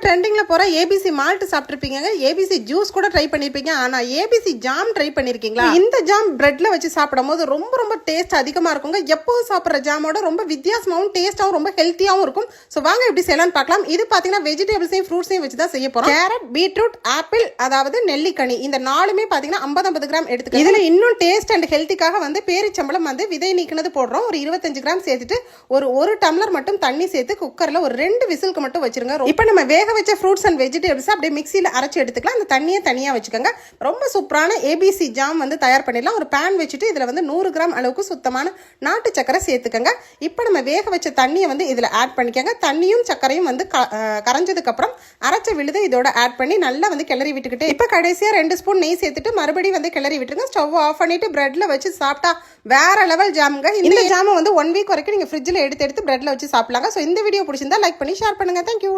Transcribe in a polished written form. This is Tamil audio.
ட்ரெண்டிங்ல போற ஏபிசி மால்ட் சாப்பிட்டுருப்பீங்க, ஏபிசி ஜூஸ் கூட ட்ரை பண்ணிருப்பீங்க. ஆனா ஏபிசி ஜாம் ட்ரை பண்ணிருக்கீங்களா? இந்த ஜாம் பிரெட்ல வச்சு சாப்பிடும் போது ரொம்ப ரொம்ப டேஸ்ட் அதிகமா இருக்குங்க. எப்போதும் சாப்பிட்ற ஜாமோட ரொம்ப வித்தியாசமாவும் டேஸ்டாவும் ரொம்ப ஹெல்த்தியாவும் இருக்கும். ஸோ வாங்க எப்படி செய்யலாம்னு பார்க்கலாம். இது பாத்தீங்கன்னா வெஜிடபிள்ஸையும் ஃப்ரூட்ஸையும் வச்சு தான் செய்ய போறோம். கேரட், பீட்ரூட், ஆப்பிள், அதாவது நெல்லிக்கனி, இந்த நாலுமே பாத்தீங்கன்னா 50 கிராம் எடுத்துக்கலாம். இதுல இன்னும் டேஸ்ட் அண்ட் ஹெல்த்திக்காக வந்து பேரிச்சம்பளம் வந்து விதை நீக்கினது போடுறோம். ஒரு 25 கிராம் சேர்த்துட்டு ஒரு டம்ளர் மட்டும் தண்ணி சேர்த்து குக்கர்ல ஒரு 2 விசிலுக்கு மட்டும் வச்சிருங்க. இப்போ நம்ம வேக வச்ச ஃப்ரூட்ஸ் அண்ட் வெஜிடபிள்ஸ் அப்படியே மிக்சியில் அரைச்சி எடுத்துக்கலாம். அந்த தண்ணியை தனியாக வச்சுக்கோங்க. ரொம்ப சூப்பரான ஏபிசி ஜாம் வந்து தயார் பண்ணிடலாம். ஒரு பேன் வச்சுட்டு இதில் வந்து 100 கிராம் அளவுக்கு சுத்தமான நாட்டு சக்கரை சேர்த்துக்கோங்க. இப்போ நம்ம வேக வச்ச தண்ணியை வந்து இதில் ஆட் பண்ணிக்கோங்க. தண்ணியும் சக்கரையும் வந்து கரைஞ்சதுக்கப்புறம் அரைச்ச விழுது இதோட ஆட் பண்ணி நல்லா வந்து கிளறி விட்டுக்கிட்டு இப்போ கடைசியாக 2 ஸ்பூன் நெய் சேர்த்துட்டு மறுபடியும் வந்து கிளறி விட்டுருங்க. ஸ்டவ் ஆஃப் பண்ணிட்டு பிரெட்ல வச்சு சாப்பிட்டா வேற லெவல் ஜாமுங்க. இந்த ஜாமை வந்து 1 வீக் வரைக்கும் நீங்கள் ஃப்ரிட்ஜில் எடுத்து பிரெட்ல வச்சு சாப்பிடலாங்க. ஸோ இந்த வீடியோ பிடிச்சிருந்தா லைக் பண்ணி ஷேர் பண்ணுங்க. தேங்க்யூ.